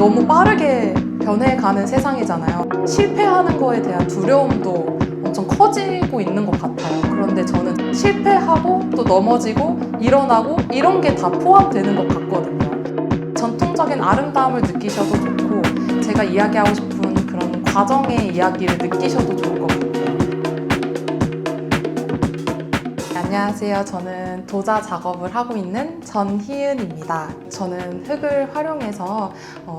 너무 빠르게 변해가는 세상이잖아요. 실패하는 거에 대한 두려움도 엄청 커지고 있는 것 같아요. 그런데 저는 실패하고 또 넘어지고 일어나고 이런 게 다 포함되는 것 같거든요. 전통적인 아름다움을 느끼셔도 좋고 제가 이야기하고 싶은 그런 과정의 이야기를 느끼셔도 좋을 것 같아요. 안녕하세요. 저는 도자 작업을 하고 있는 전희은입니다. 저는 흙을 활용해서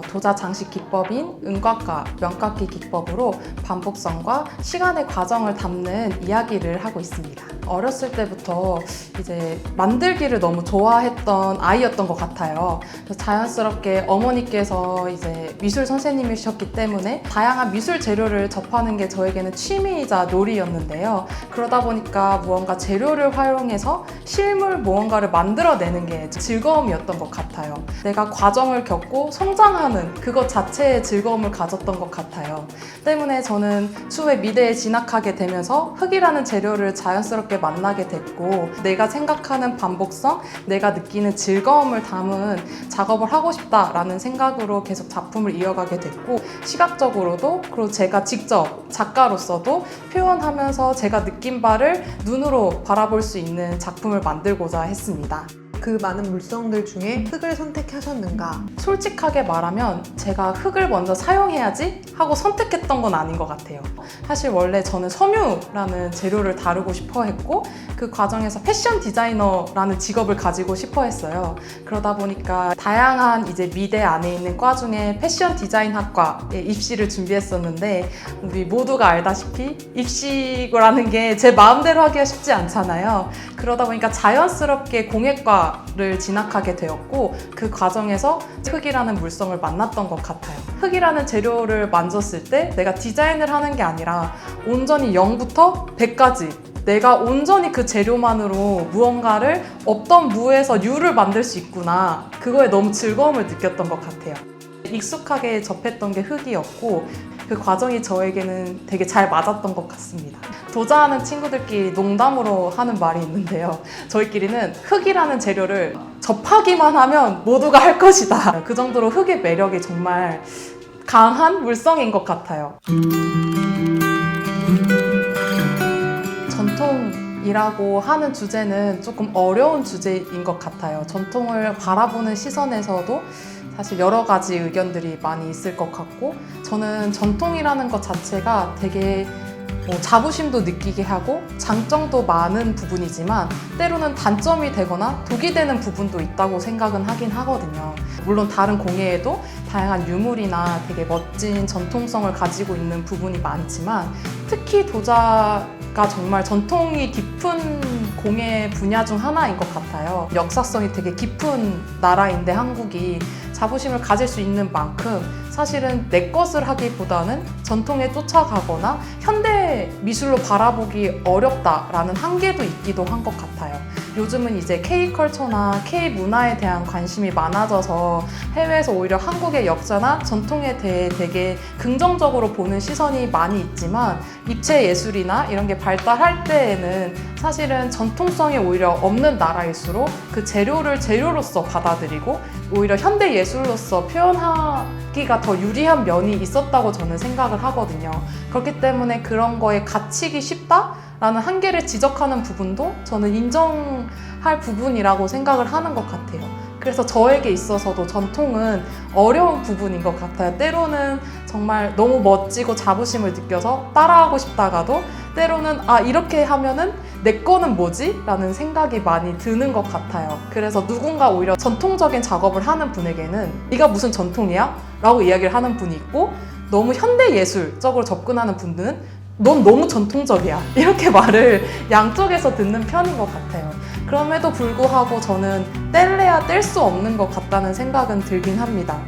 도자 장식 기법인 은곽과 면깎기 기법으로 반복성과 시간의 과정을 담는 이야기를 하고 있습니다. 어렸을 때부터 이제 만들기를 너무 좋아했던 아이였던 것 같아요. 그래서 자연스럽게 어머니께서 이제 미술 선생님이셨기 때문에 다양한 미술 재료를 접하는 게 저에게는 취미이자 놀이였는데요. 그러다 보니까 무언가 재료를 활용해서 실물 무언가를 만들어내는 게 즐거움이었던 것 같아요. 내가 과정을 겪고 성장하는 그것 자체에 즐거움을 가졌던 것 같아요. 때문에 저는 추후에 미대에 진학하게 되면서 흙이라는 재료를 자연스럽게 만나게 됐고, 내가 생각하는 반복성, 내가 느끼는 즐거움을 담은 작업을 하고 싶다라는 생각으로 계속 작품을 이어가게 됐고, 시각적으로도 그리고 제가 직접 작가로서도 표현하면서 제가 느낀 바를 눈으로 바라볼 수 있는 작품을 만들고자 했습니다. 그 많은 물성들 중에 흙을 선택하셨는가? 솔직하게 말하면 제가 흙을 먼저 사용해야지 하고 선택했던 건 아닌 것 같아요. 사실 원래 저는 섬유라는 재료를 다루고 싶어 했고, 그 과정에서 패션 디자이너라는 직업을 가지고 싶어 했어요. 그러다 보니까 다양한 이제 미대 안에 있는 과 중에 패션 디자인학과에 입시를 준비했었는데, 우리 모두가 알다시피 입시라는 게 제 마음대로 하기가 쉽지 않잖아요. 그러다 보니까 자연스럽게 공예과를 진학하게 되었고, 그 과정에서 흙이라는 물성을 만났던 것 같아요. 흙이라는 재료를 만졌을 때 내가 디자인을 하는 게 아니라 온전히 0부터 100까지 내가 온전히 그 재료만으로 무언가를 없던 무에서 유를 만들 수 있구나, 그거에 너무 즐거움을 느꼈던 것 같아요. 익숙하게 접했던 게 흙이었고, 그 과정이 저에게는 되게 잘 맞았던 것 같습니다. 도자하는 친구들끼리 농담으로 하는 말이 있는데요. 저희끼리는 흙이라는 재료를 접하기만 하면 모두가 할 것이다. 그 정도로 흙의 매력이 정말 강한 물성인 것 같아요. 전통이라고 하는 주제는 조금 어려운 주제인 것 같아요. 전통을 바라보는 시선에서도 사실 여러 가지 의견들이 많이 있을 것 같고, 저는 전통이라는 것 자체가 되게 자부심도 느끼게 하고 장점도 많은 부분이지만 때로는 단점이 되거나 독이 되는 부분도 있다고 생각은 하긴 하거든요. 물론 다른 공예에도 다양한 유물이나 되게 멋진 전통성을 가지고 있는 부분이 많지만, 특히 도자가 정말 전통이 깊은 공예 분야 중 하나인 것 같아요. 역사성이 되게 깊은 나라인데 한국이 자부심을 가질 수 있는 만큼 사실은 내 것을 하기보다는 전통에 쫓아가거나 현대 미술로 바라보기 어렵다라는 한계도 있기도 한 것 같아요. 요즘은 이제 K컬처나 K문화에 대한 관심이 많아져서 해외에서 오히려 한국의 역사나 전통에 대해 되게 긍정적으로 보는 시선이 많이 있지만, 입체 예술이나 이런 게 발달할 때에는 사실은 전통성이 오히려 없는 나라일수록 그 재료를 재료로서 받아들이고 오히려 현대 예술로서 표현하기가 더 유리한 면이 있었다고 저는 생각을 하거든요. 그렇기 때문에 그런 거에 갇히기 쉽다라는 한계를 지적하는 부분도 저는 인정할 부분이라고 생각을 하는 것 같아요. 그래서 저에게 있어서도 전통은 어려운 부분인 것 같아요. 때로는 정말 너무 멋지고 자부심을 느껴서 따라하고 싶다가도 때로는 이렇게 하면은 내 거는 뭐지? 라는 생각이 많이 드는 것 같아요. 그래서 누군가 오히려 전통적인 작업을 하는 분에게는 네가 무슨 전통이야? 라고 이야기를 하는 분이 있고, 너무 현대예술적으로 접근하는 분들은 넌 너무 전통적이야, 이렇게 말을 양쪽에서 듣는 편인 것 같아요. 그럼에도 불구하고 저는 뗄래야 뗄 수 없는 것 같다는 생각은 들긴 합니다.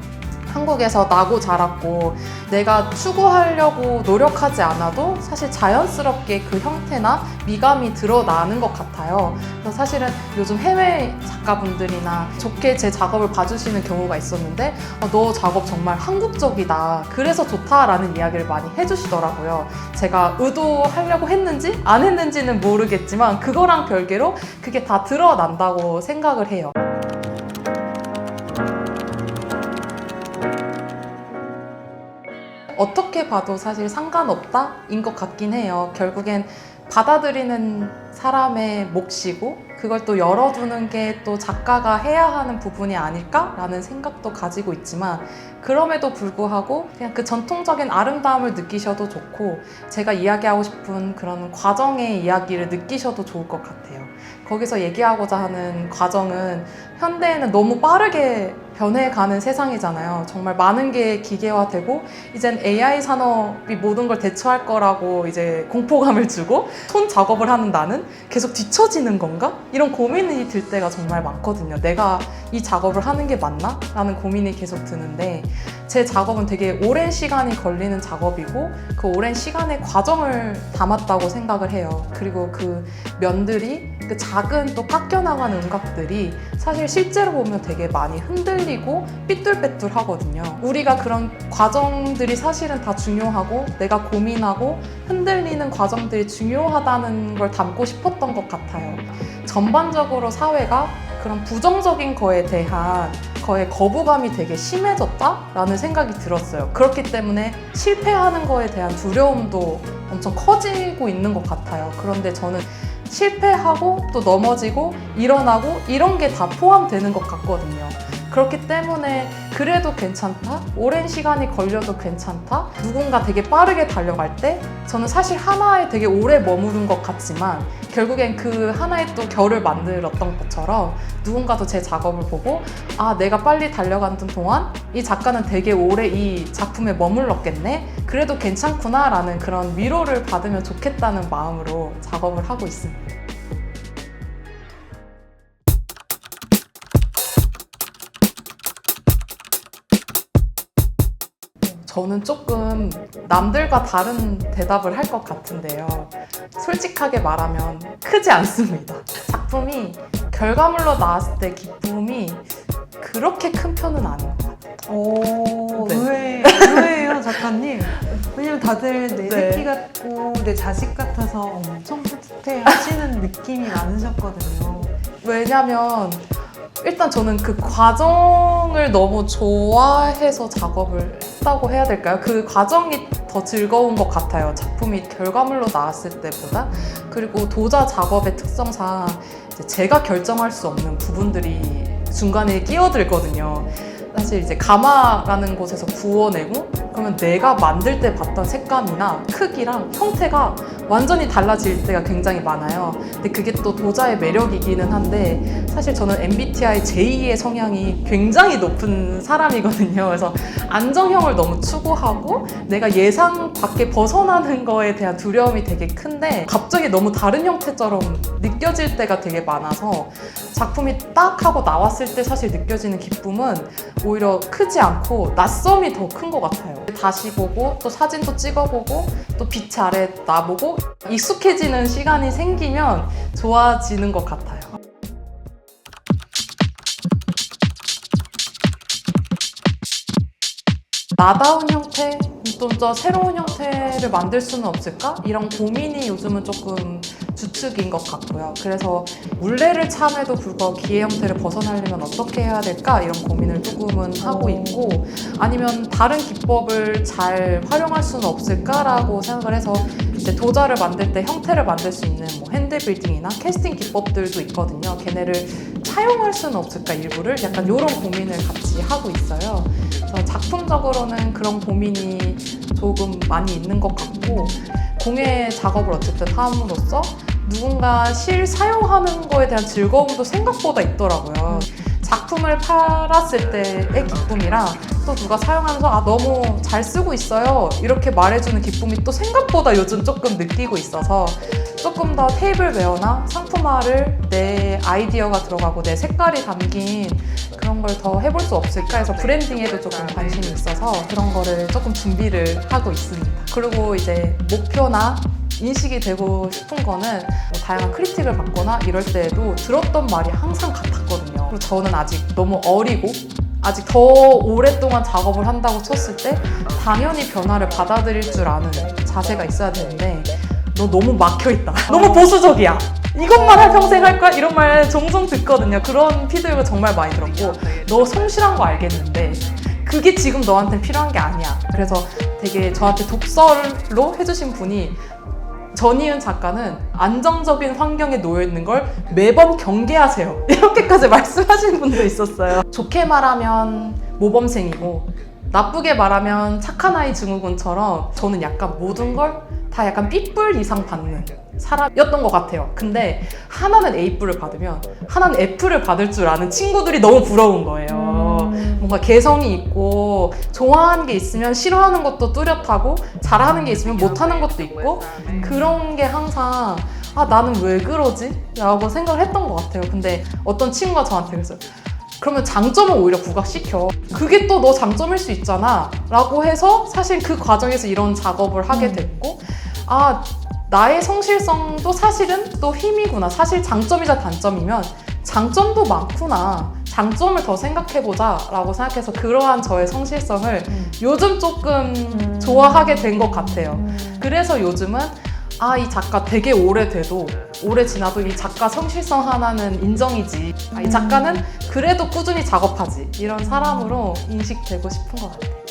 한국에서 나고 자랐고 내가 추구하려고 노력하지 않아도 사실 자연스럽게 그 형태나 미감이 드러나는 것 같아요. 그래서 사실은 요즘 해외 작가분들이나 좋게 제 작업을 봐주시는 경우가 있었는데, 너 작업 정말 한국적이다, 그래서 좋다라는 이야기를 많이 해주시더라고요. 제가 의도하려고 했는지 안 했는지는 모르겠지만 그거랑 별개로 그게 다 드러난다고 생각을 해요. 어떻게 봐도 사실 상관없다인 것 같긴 해요. 결국엔 받아들이는 사람의 몫이고 그걸 또 열어두는 게 또 작가가 해야 하는 부분이 아닐까라는 생각도 가지고 있지만 그럼에도 불구하고 그냥 그 전통적인 아름다움을 느끼셔도 좋고 제가 이야기하고 싶은 그런 과정의 이야기를 느끼셔도 좋을 것 같아요. 거기서 얘기하고자 하는 과정은 현대에는 너무 빠르게 변해가는 세상이잖아요. 정말 많은 게 기계화되고 이젠 AI 산업이 모든 걸 대처할 거라고 이제 공포감을 주고 손 작업을 하는 나는 계속 뒤처지는 건가? 이런 고민이 들 때가 정말 많거든요. 내가 이 작업을 하는 게 맞나? 라는 고민이 계속 드는데 제 작업은 되게 오랜 시간이 걸리는 작업이고 그 오랜 시간의 과정을 담았다고 생각을 해요. 그리고 그 면들이 그 작은 또 깎여나가는 음각들이 사실 실제로 보면 되게 많이 흔들리고 삐뚤빼뚤하거든요. 우리가 그런 과정들이 사실은 다 중요하고 내가 고민하고 흔들리는 과정들이 중요하다는 걸 담고 싶었던 것 같아요. 전반적으로 사회가 그런 부정적인 거에 대한 거에 거부감이 되게 심해졌다라는 생각이 들었어요. 그렇기 때문에 실패하는 거에 대한 두려움도 엄청 커지고 있는 것 같아요. 그런데 저는 실패하고 또 넘어지고 일어나고 이런 게 다 포함되는 것 같거든요. 그렇기 때문에 그래도 괜찮다? 오랜 시간이 걸려도 괜찮다? 누군가 되게 빠르게 달려갈 때 저는 사실 하나에 되게 오래 머무른 것 같지만 결국엔 그 하나의 또 결을 만들었던 것처럼 누군가도 제 작업을 보고 아, 내가 빨리 달려가는 동안 이 작가는 되게 오래 이 작품에 머물렀겠네? 그래도 괜찮구나 라는 그런 위로를 받으면 좋겠다는 마음으로 작업을 하고 있습니다. 저는 조금 남들과 다른 대답을 할 것 같은데요. 솔직하게 말하면 크지 않습니다. 작품이 결과물로 나왔을 때 기쁨이 그렇게 큰 편은 아닌 것 같아요. 오, 네. 의외예요, 작가님. 왜냐면 다들 내 네. 새끼 같고 내 자식 같아서 엄청 뿌듯해 하시는 느낌이 많으셨거든요. 왜냐면 일단 저는 그 과정을 너무 좋아해서 작업을 했다고 해야 될까요? 그 과정이 더 즐거운 것 같아요. 작품이 결과물로 나왔을 때보다. 그리고 도자 작업의 특성상 이제 제가 결정할 수 없는 부분들이 중간에 끼어들거든요. 사실 이제 가마라는 곳에서 구워내고 그러면 내가 만들 때 봤던 색감이나 크기랑 형태가 완전히 달라질 때가 굉장히 많아요. 근데 그게 또 도자의 매력이기는 한데 사실 저는 MBTI J의 성향이 굉장히 높은 사람이거든요. 그래서 안정형을 너무 추구하고 내가 예상 밖에 벗어나는 거에 대한 두려움이 되게 큰데 갑자기 너무 다른 형태처럼 느껴질 때가 되게 많아서 작품이 딱 하고 나왔을 때 사실 느껴지는 기쁨은 오히려 크지 않고 낯섦이 더 큰 것 같아요. 다시 보고 또 사진도 찍어보고 또 빛 아래 놔보고 익숙해지는 시간이 생기면 좋아지는 것 같아요. 나다운 형태, 좀 더 새로운 형태를 만들 수는 없을까? 이런 고민이 요즘은 조금 주축인 것 같고요. 그래서 물레를 참에도 불구하고 기의 형태를 벗어나려면 어떻게 해야 될까? 이런 고민을 조금은 하고 있고 아니면 다른 기법을 잘 활용할 수는 없을까라고 생각을 해서 이제 도자를 만들 때 형태를 만들 수 있는 뭐 핸드 빌딩이나 캐스팅 기법들도 있거든요. 걔네를 차용할 수는 없을까 일부를 약간 이런 고민을 같이 하고 있어요. 그래서 작품적으로는 그런 고민이 조금 많이 있는 것 같고 공예 작업을 어쨌든 함으로써 누군가 실 사용하는 거에 대한 즐거움도 생각보다 있더라고요. 작품을 팔았을 때의 기쁨이랑 또 누가 사용하면서 아 너무 잘 쓰고 있어요 이렇게 말해주는 기쁨이 또 생각보다 요즘 조금 느끼고 있어서 조금 더 테이블웨어나 상품화를 내 아이디어가 들어가고 내 색깔이 담긴 그런 걸 더 해볼 수 없을까 해서 브랜딩에도 조금 관심이 있어서 그런 거를 조금 준비를 하고 있습니다. 그리고 이제 목표나 인식이 되고 싶은 거는 뭐 다양한 크리틱을 받거나 이럴 때에도 들었던 말이 항상 같았거든요. 그리고 저는 아직 너무 어리고 아직 더 오랫동안 작업을 한다고 쳤을 때 당연히 변화를 받아들일 줄 아는 자세가 있어야 되는데 너 너무 막혀있다. 너무 보수적이야. 이것만 할 평생 할 거야? 이런 말 종종 듣거든요. 그런 피드백을 정말 많이 들었고 너 성실한 거 알겠는데 그게 지금 너한테는 필요한 게 아니야. 그래서 되게 저한테 독설로 해주신 분이 전희은 작가는 안정적인 환경에 놓여 있는 걸 매번 경계하세요. 이렇게까지 말씀하시는 분도 있었어요. 좋게 말하면 모범생이고 나쁘게 말하면 착한 아이 증후군처럼 저는 약간 모든 걸 다 약간 B뿔 이상 받는 사람이었던 것 같아요. 근데 하나는 A뿔을 받으면 하나는 F를 받을 줄 아는 친구들이 너무 부러운 거예요. 뭔가 개성이 있고 좋아하는 게 있으면 싫어하는 것도 뚜렷하고 잘하는 게 있으면 못하는 것도 있고 그런 게 항상 아 나는 왜 그러지? 라고 생각을 했던 것 같아요. 근데 어떤 친구가 저한테 그랬어요. 그러면 장점을 오히려 부각시켜. 그게 또 너 장점일 수 있잖아 라고 해서 사실 그 과정에서 이런 작업을 하게 됐고 아 나의 성실성도 사실은 또 힘이구나. 사실 장점이자 단점이면 장점도 많구나. 장점을 더 생각해보자 라고 생각해서 그러한 저의 성실성을 요즘 조금 좋아하게 된 것 같아요. 그래서 요즘은 아, 이 작가 되게 오래돼도 오래 지나도 이 작가 성실성 하나는 인정이지. 아, 이 작가는 그래도 꾸준히 작업하지. 이런 사람으로 인식되고 싶은 것 같아요.